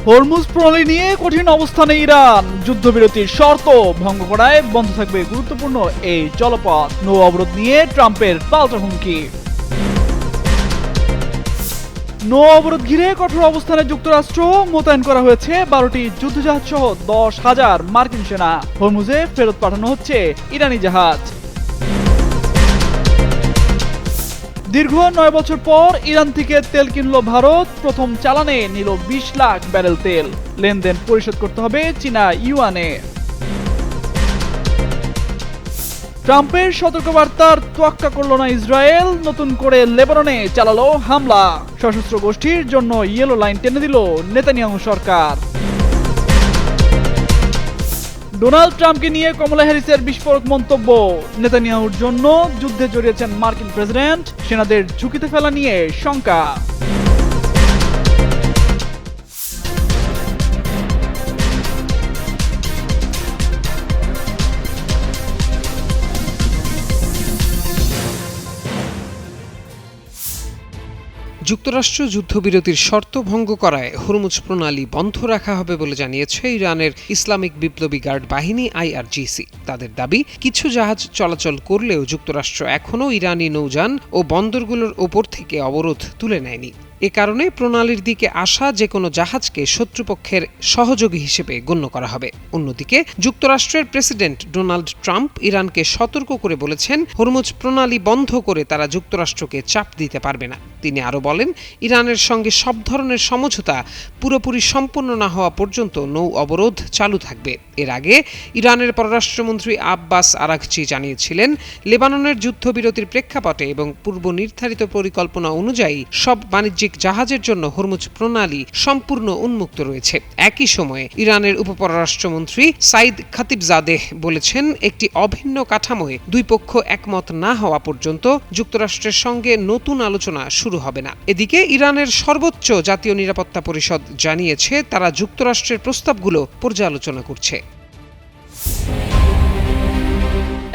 Hormuz প্রণালী নিয়ে কঠিন অবস্থানে ইরান। যুদ্ধবিরতির শর্ত ভঙ্গ করায় বন্ধ থাকবে গুরুত্বপূর্ণ এই জলপথ। নৌ অবরোধ নিয়ে ট্রাম্পের পাল্টা হুমকি। নৌ অবরোধ ঘিরে কঠোর অবস্থানে যুক্তরাষ্ট্র, মোতায়েন করা হয়েছে 12টি যুদ্ধজাহাজ সহ 10,000 মার্কিন সেনা। হরমুজে ফেরত পাঠানো হচ্ছে ইরানি জাহাজ। দীর্ঘ 9 বছর পর ইরান থেকে তেল কিনল ভারত। প্রথম চালানে নিল 20 লাখ ব্যারেল তেল। লেনদেন পরিশোধ করতে হবে চীনা ইউয়ানে। ট্রাম্পের সতর্কবার্তার তোয়াক্কা করল না ইসরায়েল। নতুন করে লেবাননে চালালো হামলা। সশস্ত্র গোষ্ঠীর জন্য ইয়েলো লাইন টেনে দিল নেতানিয়াহু সরকার। ডোনাল্ড ট্রাম্পকে নিয়ে কমলা হ্যারিসের বিস্ফোরক মন্তব্য। নেতানিয়াহুর জন্য যুদ্ধে জড়িয়েছেন মার্কিন প্রেসিডেন্ট। সেনাদের ঝুঁকিতে ফেলা নিয়ে শঙ্কা। যুক্তরাষ্ট্র যুদ্ধবিরতির শর্ত ভঙ্গ করায় হরমুজ প্রণালী বন্ধ রাখা হবে বলে জানিয়েছে ইরানের ইসলামিক বিপ্লবী গার্ড বাহিনী IRGC। তাদের দাবি, কিছু জাহাজ চলাচল করলেও যুক্তরাষ্ট্র এখনও ইরানি নৌযান ও বন্দরগুলোর ওপর থেকে অবরোধ তুলে নেয়নি। এ কারণে প্রণালীর দিকে আসা যে কোনো জাহাজকে শত্রুপক্ষের সহযোগী হিসেবে গণ্য করা হবে। অন্যদিকে যুক্তরাষ্ট্রের প্রেসিডেন্ট ডোনাল্ড ট্রাম্প ইরানকে সতর্ক করে বলেছেন, হরমুজ প্রণালী বন্ধ করে তারা যুক্তরাষ্ট্রকে চাপ দিতে পারবে না। তিনি আরও বলেন, ইরানের সঙ্গে সব ধরনের সমঝোতা পুরোপুরি সম্পন্ন না হওয়া পর্যন্ত নৌ অবরোধ চালু থাকবে। এর আগে ইরানের পররাষ্ট্রমন্ত্রী আব্বাস আরাঘচি জানিয়েছিলেন, লেবাননের যুদ্ধবিরতির প্রেক্ষাপটে এবং পূর্ব নির্ধারিত পরিকল্পনা অনুযায়ী সব বাণিজ্যিক জাহাজের জন্য হরমুজ প্রণালী সম্পূর্ণ উন্মুক্ত রয়েছে। একই সময়ে ইরানের উপপররাষ্ট্রমন্ত্রী সাইদ খাতিবজাদেহ বলেছেন, একটি অভিন্ন কাঠামোয় দুই পক্ষ একমত না হওয়া পর্যন্ত যুক্তরাষ্ট্রের সঙ্গে নতুন আলোচনা শুরু হবে না। এদিকে ইরানের সর্বোচ্চ জাতীয় নিরাপত্তা পরিষদ জানিয়েছে, তারা যুক্তরাষ্ট্রের প্রস্তাবগুলো পর্যালোচনা করছে।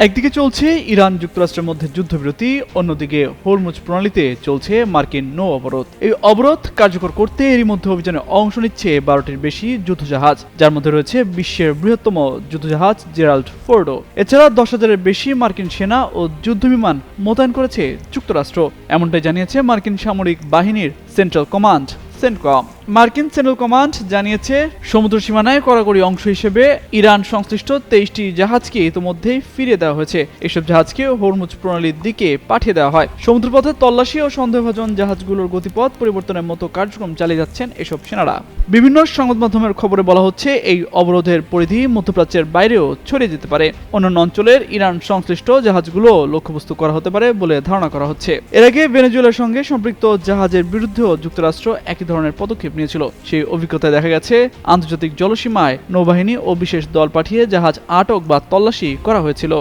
একদিকে চলছে ইরান যুক্তরাষ্ট্রের মধ্যে যুদ্ধবিরতি, অন্যদিকে হরমুজ প্রণালীতে চলছে মার্কিন নৌ অবরোধ। এই অবরোধ কার্যকর করতে এরই মধ্যে অভিযানে অংশ নিচ্ছে 12টির বেশি যুদ্ধজাহাজ, যার মধ্যে রয়েছে বিশ্বের বৃহত্তম যুদ্ধজাহাজ জেরাল্ড ফোর্ডো। এছাড়া 10,000-এর বেশি মার্কিন সেনা ও যুদ্ধবিমান মোতায়েন করেছে যুক্তরাষ্ট্র। এমনটাই জানিয়েছে মার্কিন সামরিক বাহিনীর সেন্ট্রাল কমান্ড সেন্টকম। মার্কিন সেন্ট্রাল কমান্ড জানিয়েছে, সমুদ্র সীমানায় কড়াকড়ি অংশ হিসেবে ইরান সংশ্লিষ্ট 23টি জাহাজকে ইতিমধ্যেই ফিরিয়ে দেওয়া হয়েছে। এসব জাহাজকে হরমুজ প্রণালীর দিকে পাঠিয়ে দেওয়া হয়। সমুদ্রপথে তল্লাশি ও সন্দেহভাজন জাহাজগুলোর গতিপথ পরিবর্তনের মতো কার্যক্রম চালিয়ে যাচ্ছেন এসব সেনারা। বিভিন্ন সংবাদ মাধ্যমের খবরে বলা হচ্ছে, এই অবরোধের পরিধি মধ্যপ্রাচ্যের বাইরেও ছড়িয়ে যেতে পারে। অন্যান্য অঞ্চলের ইরান সংশ্লিষ্ট জাহাজগুলো লক্ষ্যবস্তু করা হতে পারে বলে ধারণা করা হচ্ছে। এর আগে ভেনেজুয়েলার সঙ্গে সম্পৃক্ত জাহাজের বিরুদ্ধেও যুক্তরাষ্ট্র একই ধরনের পদক্ষেপ নিয়েছিল। সেই অভিজ্ঞতায় দেখা গেছে, আন্তর্জাতিক জলসীমায় নৌবাহিনী ও বিশেষ দল পাঠিয়ে জাহাজ আটক বা তল্লাশি করা হয়েছিল।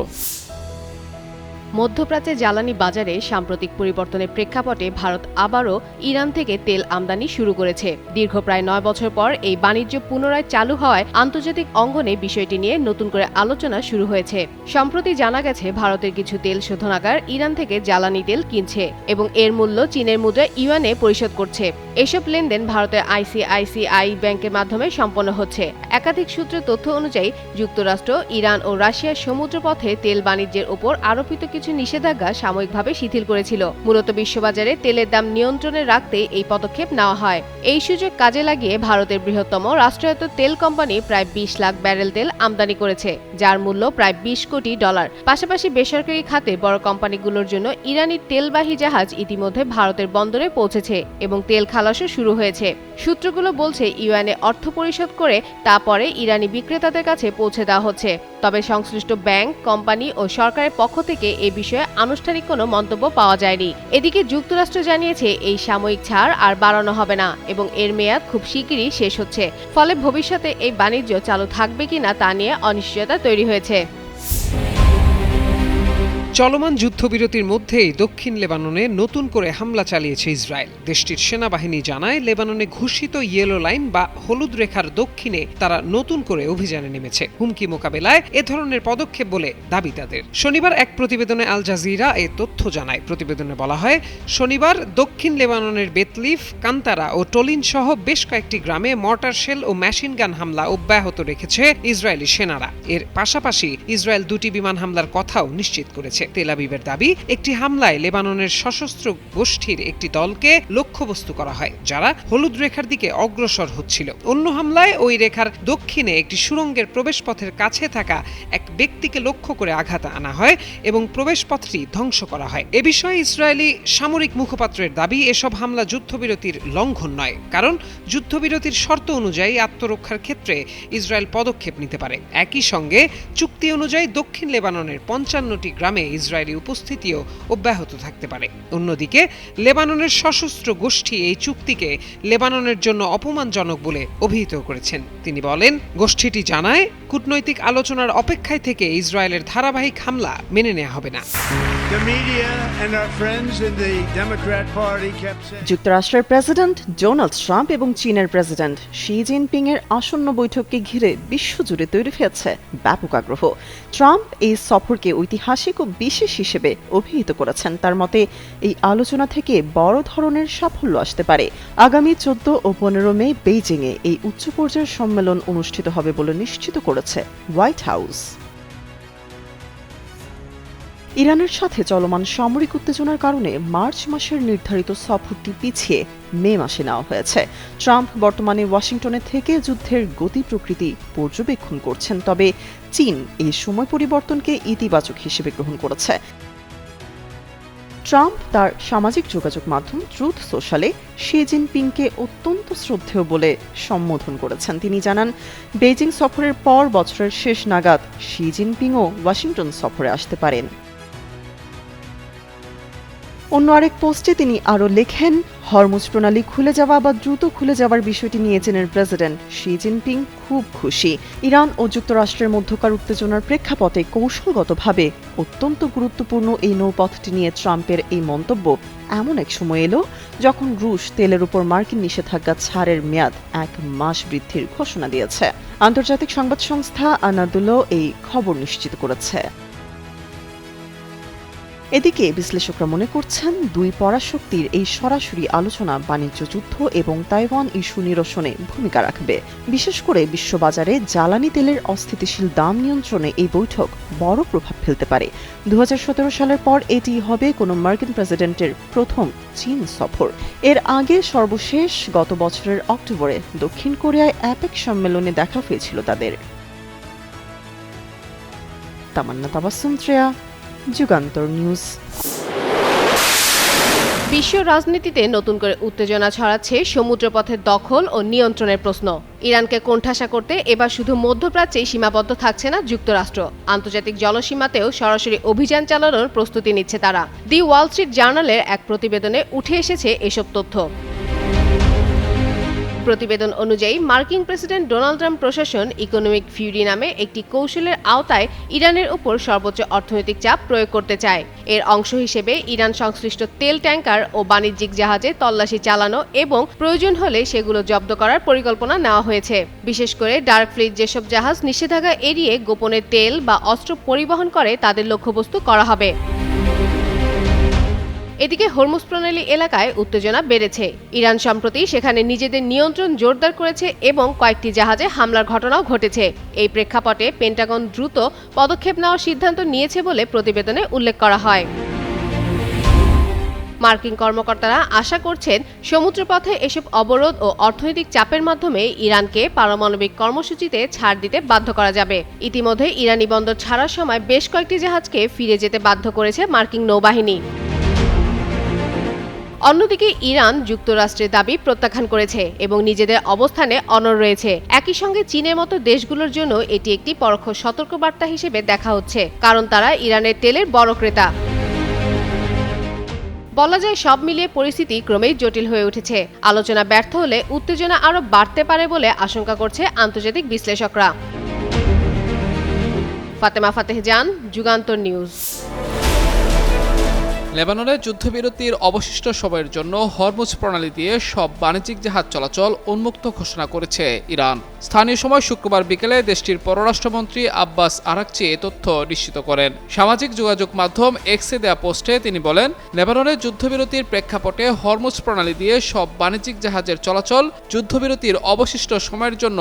মধ্যপ্রাচ্যে জ্বালানি বাজারে সাম্প্রতিক পরিবর্তনের প্রেক্ষাপটে ভারত আবারও ইরান থেকে তেল আমদানি শুরু করেছে। দীর্ঘ প্রায় 9 বছর পর এই বাণিজ্য পুনরায় চালু হওয়ায় আন্তর্জাতিক অঙ্গনে বিষয়টি নিয়ে নতুন করে আলোচনা শুরু হয়েছে। সম্প্রতি জানা গেছে, ভারতের কিছু তেল শোধনাগার ইরান থেকে জ্বালানি তেল কিনছে এবং এর মূল্য চীনের মুদ্রা ইউয়ানে পরিশোধ করছে। এসব লেনদেন ভারতের ICICI ব্যাংকের মাধ্যমে সম্পন্ন হচ্ছে। একাধিক সূত্রের তথ্য অনুযায়ী যুক্তরাষ্ট্র, ইরান ও রাশিয়ার সমুদ্রপথে তেল বাণিজ্যের উপর আরোপিত কিছু নিষেধাজ্ঞা সাময়িকভাবে শিথিল করেছিল। মূলত বিশ্ববাজারে তেলের দাম নিয়ন্ত্রণে রাখতে এই পদক্ষেপ নেওয়া হয়। এই সুযোগ কাজে লাগিয়ে ভারতের বৃহত্তম রাষ্ট্রায়ত্ত তেল কোম্পানি প্রায় 20 লাখ ব্যারেল তেল আমদানি করেছে, যার মূল্য প্রায় $20 কোটি। পাশাপাশি বেসরকারি খাতে বড় কোম্পানিগুলোর জন্য ইরানি তেলবাহী জাহাজ ইতিমধ্যে ভারতের বন্দরে পৌঁছেছে এবং তেল খালাসও শুরু হয়েছে। সূত্রগুলো বলছে, ইউয়ানে অর্থ পরিশোধ করে তা পরে ইরানি বিক্রেতাদের কাছে পৌঁছে দেওয়া হচ্ছে। তবে সংশ্লিষ্ট ব্যাংক, কোম্পানি ও সরকারের পক্ষ থেকে এ বিষয়ে আনুষ্ঠানিক কোনো মন্তব্য পাওয়া যায়নি। এদিকে যুক্তরাষ্ট্র জানিয়েছে, এই সাময়িক ছাড় আর বাড়ানো হবে না এবং এর মেয়াদ খুব শিগগিরই শেষ হচ্ছে। ফলে ভবিষ্যতে এই বাণিজ্য চালু থাকবে কিনা তা নিয়ে অনিশ্চয়তা তৈরি হয়েছে। চলমান যুদ্ধবিরতির মধ্যেই দক্ষিণ লেবাননে নতুন করে হামলা চালিয়েছে ইসরায়েল। দেশটির সেনাবাহিনী জানায়, লেবাননে ঘোষিত ইয়েলো লাইন বা হলুদ রেখার দক্ষিণে তারা নতুন করে অভিযানে নেমেছে। হুমকি মোকাবেলায় এ ধরনের পদক্ষেপ বলে দাবি তাদের। শনিবার এক প্রতিবেদনে আল জাজিরা এ তথ্য জানায়। প্রতিবেদনে বলা হয়, শনিবার দক্ষিণ লেবাননের বেতলিফ, কান্তারা ও টলিন সহ বেশ কয়েকটি গ্রামে মর্টার শেল ও মেশিন গান হামলা অব্যাহত রেখেছে ইসরায়েলি সেনারা। এর পাশাপাশি ইসরায়েল 2টি বিমান হামলার কথাও নিশ্চিত করেছে। তেল আবিবের দাবি, একটি হামলায় লেবাননের সশস্ত্র গোষ্ঠীর একটি দলকে লক্ষ্যবস্তু করা হয়, যারা হলুদ রেখার দিকে অগ্রসর হচ্ছিল। অন্য হামলায় ওই রেখার দক্ষিণে একটি সুড়ঙ্গের প্রবেশপথের কাছে থাকা এক ব্যক্তিকে লক্ষ্য করে আঘাত আনা হয় এবং প্রবেশপথটি ধ্বংস করা হয়। এ বিষয়ে ইসরায়েলি সামরিক মুখপাত্রের দাবি, এসব হামলা যুদ্ধবিরতির লঙ্ঘন নয়, কারণ যুদ্ধবিরতির শর্ত অনুযায়ী আত্মরক্ষার ক্ষেত্রে ইসরায়েল পদক্ষেপ নিতে পারে। একই সঙ্গে চুক্তি অনুযায়ী দক্ষিণ লেবাননের 55টি গ্রামে ইসরায়েলি উপস্থিতিও অব্যাহত থাকতে পারে। অন্যদিকে লেবাননের সশস্ত্র গোষ্ঠী এই চুক্তিকে লেবাননের জন্য অপমানজনক বলে অভিহিত করেছেন। তিনি বলেন, গোষ্ঠীটি জানায়, কূটনৈতিক আলোচনার অপেক্ষায় থেকে ইসরায়েলের ধারাবাহিক হামলা মেনে নেওয়া হবে না। যুক্তরাষ্ট্রের প্রেসিডেন্ট ডোনাল্ড ট্রাম্প এবং চীনের প্রেসিডেন্ট শি জিনপিং এর আসন্ন বৈঠককে ঘিরে বিশ্বজুড়ে তৈরি হয়েছে ব্যাপক আগ্রহ। ট্রাম্প এই সফরকে ঐতিহাসিক ও বিশেষ হিসেবে অভিহিত করেছেন। তার মতে, এই আলোচনা থেকে বড় ধরনের সাফল্য আসতে পারে। আগামী 14 ও 15 মে বেইজিংয়ে এই উচ্চ পর্যায়ের সম্মেলন অনুষ্ঠিত হবে বলে নিশ্চিত করেছে হোয়াইট হাউস। ইরানের সাথে চলমান সামরিক উত্তেজনার কারণে মার্চ মাসের নির্ধারিত সফরটি পিছিয়ে মে মাসে নেওয়া হয়েছে। ট্রাম্প বর্তমানে ওয়াশিংটনে থেকে যুদ্ধের গতি প্রকৃতি পর্যবেক্ষণ করছেন, তবে চীন এই সময় পরিবর্তনকে ইতিবাচক হিসেবে গ্রহণ করেছে। ট্রাম্প তার সামাজিক যোগাযোগ মাধ্যম ট্রুথ সোশ্যালে শি জিনপিংকে অত্যন্ত শ্রদ্ধেয় বলে সম্বোধন করেছেন। তিনি জানান, বেইজিং সফরের পর বছরের শেষ নাগাদ শি জিনপিংও ওয়াশিংটন সফরে আসতে পারেন। অন্য আরেক পোস্টে তিনি আরও লেখেন, হরমুজ প্রণালী খুলে যাওয়া বা দ্রুত খুলে যাওয়ার বিষয়টি নিয়ে চীনের প্রেসিডেন্ট শি জিনপিং খুব খুশি। ইরান ও যুক্তরাষ্ট্রের মধ্যকার উত্তেজনার প্রেক্ষাপটে কৌশলগতভাবে অত্যন্ত গুরুত্বপূর্ণ এই নৌপথটি নিয়ে ট্রাম্পের এই মন্তব্য এমন এক সময় এলো যখন রুশ তেলের উপর মার্কিন নিষেধাজ্ঞা ছাড়ের মেয়াদ 1 মাস বৃদ্ধির ঘোষণা দিয়েছে। আন্তর্জাতিক সংবাদ সংস্থা আনাদুলো এই খবর নিশ্চিত করেছে। এদিকে বিশ্লেষকরা মনে করছেন, দুই পরাশক্তির এই সরাসরি আলোচনা বাণিজ্য যুদ্ধ এবং তাইওয়ান ইস্যু নিরসনে ভূমিকা রাখবে। বিশেষ করে বিশ্ববাজারে জ্বালানি তেলের অস্থিতিশীল দাম নিয়ন্ত্রণে এই বৈঠক বড় প্রভাব ফেলতে পারে। 2017 সালের পর এটি হবে কোনো মার্কিন প্রেসিডেন্টের প্রথম চীন সফর। এর আগে সর্বশেষ গত বছরের অক্টোবরে দক্ষিণ কোরিয়ায় অ্যাপেক সম্মেলনে দেখা হয়েছিল তাদের। তামান্না তাবাসসুম ত্রেয়া, যুগান্তর নিউজ। বিশ্ব রাজনীতিতে নতুন করে উত্তেজনা ছড়াচ্ছে সমুদ্রপথের দখল ও নিয়ন্ত্রণের প্রশ্ন। ইরানকে কোণঠাসা করতে এবার শুধু মধ্যপ্রাচ্যেই সীমাবদ্ধ থাকছে না যুক্তরাষ্ট্র, আন্তর্জাতিক জলসীমাতেও সরাসরি অভিযান চালানোর প্রস্তুতি নিচ্ছে তারা। দি ওয়াল স্ট্রিট জার্নালের এক প্রতিবেদনে উঠে এসেছে এসব তথ্য। প্রতিবেদন অনুযায়ী মার্কিন প্রেসিডেন্ট ডোনাল্ড ট্রাম্প প্রশাসন ইকোনমিক ফিউরি নামে একটি কৌশলের আওতায় ইরানের উপর সর্বোচ্চ অর্থনৈতিক চাপ প্রয়োগ করতে চায়। এর অংশ হিসেবে ইরান সংশ্লিষ্ট তেল ট্যাঙ্কার ও বাণিজ্যিক জাহাজে তল্লাশি চালানো এবং প্রয়োজন হলে সেগুলো জব্দ করার পরিকল্পনা নেওয়া হয়েছে। বিশেষ করে ডার্ক ফ্লিট যেসব জাহাজ নিষেধাজ্ঞা এড়িয়ে গোপনে তেল বা অস্ত্র পরিবহন করে তাদের লক্ষ্যবস্তু করা হবে। এদিকে হরমুজ প্রণালী এলাকায় উত্তেজনা বেড়েছে। ইরান সম্প্রতি সেখানে নিজেদের নিয়ন্ত্রণ জোরদার করেছে এবং কয়েকটি জাহাজে হামলার ঘটনাও ঘটেছে। এই প্রেক্ষাপটে পেন্টাগন দ্রুত পদক্ষেপ নেওয়ার সিদ্ধান্ত নিয়েছে বলে প্রতিবেদনে উল্লেখ করা হয়। মার্কিন কর্মকর্তারা আশা করছেন, সমুদ্রপথে এসব অবরোধ ও অর্থনৈতিক চাপের মাধ্যমে ইরানকে পারমাণবিক কর্মসূচিতে ছাড় দিতে বাধ্য করা যাবে। ইতিমধ্যে ইরানি বন্দর ছাড়ার সময় বেশ কয়েকটি জাহাজকে ফিরে যেতে বাধ্য করেছে মার্কিন নৌবাহিনী। অন্যদিকে ইরান যুক্তরাষ্ট্রের দাবি প্রত্যাখ্যান করেছে এবং নিজেদের অবস্থানে অনড় রয়েছে। একই সঙ্গে চীনের মতো দেশগুলোর জন্য এটি একটি পরোক্ষ সতর্কবার্তা হিসেবে দেখা হচ্ছে, কারণ তারা ইরানের তেলের বড় ক্রেতা। বলা যায়, সব মিলিয়ে পরিস্থিতি ক্রমেই জটিল হয়ে উঠেছে। আলোচনা ব্যর্থ হলে উত্তেজনা আরও বাড়তে পারে বলে আশঙ্কা করছে আন্তর্জাতিক বিশ্লেষকরা। ফাতেমা ফাতেহ জান, যুগান্তর নিউজ। লেবাননে যুদ্ধবিরতির অবশিষ্ট সময়ের জন্য হরমুজ প্রণালী দিয়ে সব বাণিজ্যিক জাহাজ চলাচল উন্মুক্ত ঘোষণা করেছে ইরান। স্থানীয় সময় শুক্রবার বিকেলে দেশটির পররাষ্ট্রমন্ত্রী আব্বাস আরাকচি এ তথ্য নিশ্চিত করেন। সামাজিক যোগাযোগ মাধ্যম এক্সে দেয়া পোস্টে তিনি বলেন, লেবাননের যুদ্ধবিরতির প্রেক্ষাপটে হরমুজ প্রণালী দিয়ে সব বাণিজ্যিক জাহাজের চলাচল যুদ্ধবিরতির অবশিষ্ট সময়ের জন্য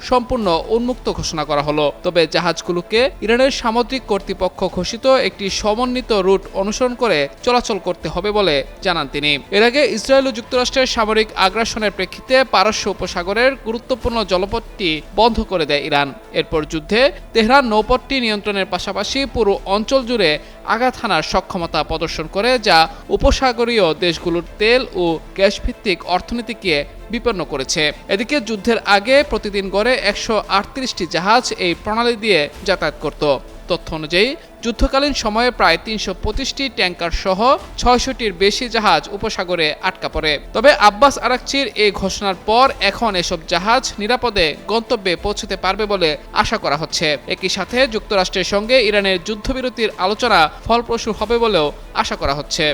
সম্পূর্ণ উন্মুক্ত ঘোষণা করা হলো। তবে জাহাজগুলোকে ইরানের সামুদ্রিক কর্তৃপক্ষ ঘোষিত একটি সমন্বিত রুট অনুসরণ করে চলাচল করতে হবে বলে জানান তিনি। এর আগে ইসরায়েল ও যুক্তরাষ্ট্রের সামরিক আগ্রাসনের প্রেক্ষিতে পারস্য উপসাগরের গুরুত্বপূর্ণ জলপথটি বন্ধ করে দেয় ইরান। এরপর যুদ্ধে তেহরান নৌপথটি নিয়ন্ত্রণের পাশাপাশি পুরো অঞ্চল জুড়ে আঘাত হানার সক্ষমতা প্রদর্শন করে, যা উপসাগরীয় দেশগুলোর তেল ও গ্যাস ভিত্তিক অর্থনীতিকে বিপন্ন করেছে। এদিকে যুদ্ধের আগে প্রতিদিন গড়ে 138টি জাহাজ এই প্রণালী দিয়ে যাতায়াত করত। তথ্য অনুযায়ী যুদ্ধকালীন সময়ে প্রায় 325টি ট্যাঙ্কার সহ 600টির বেশি জাহাজ উপসাগরে আটকা পড়ে। তবে আব্বাস আরাকচির এই ঘোষণার পর এখন এসব জাহাজ নিরাপদে গন্তব্যে পৌঁছতে পারবে বলে আশা করা হচ্ছে। একই সাথে যুক্তরাষ্ট্রের সঙ্গে ইরানের যুদ্ধবিরতির আলোচনা ফলপ্রসূ হবে বলেও আশা করা হচ্ছে।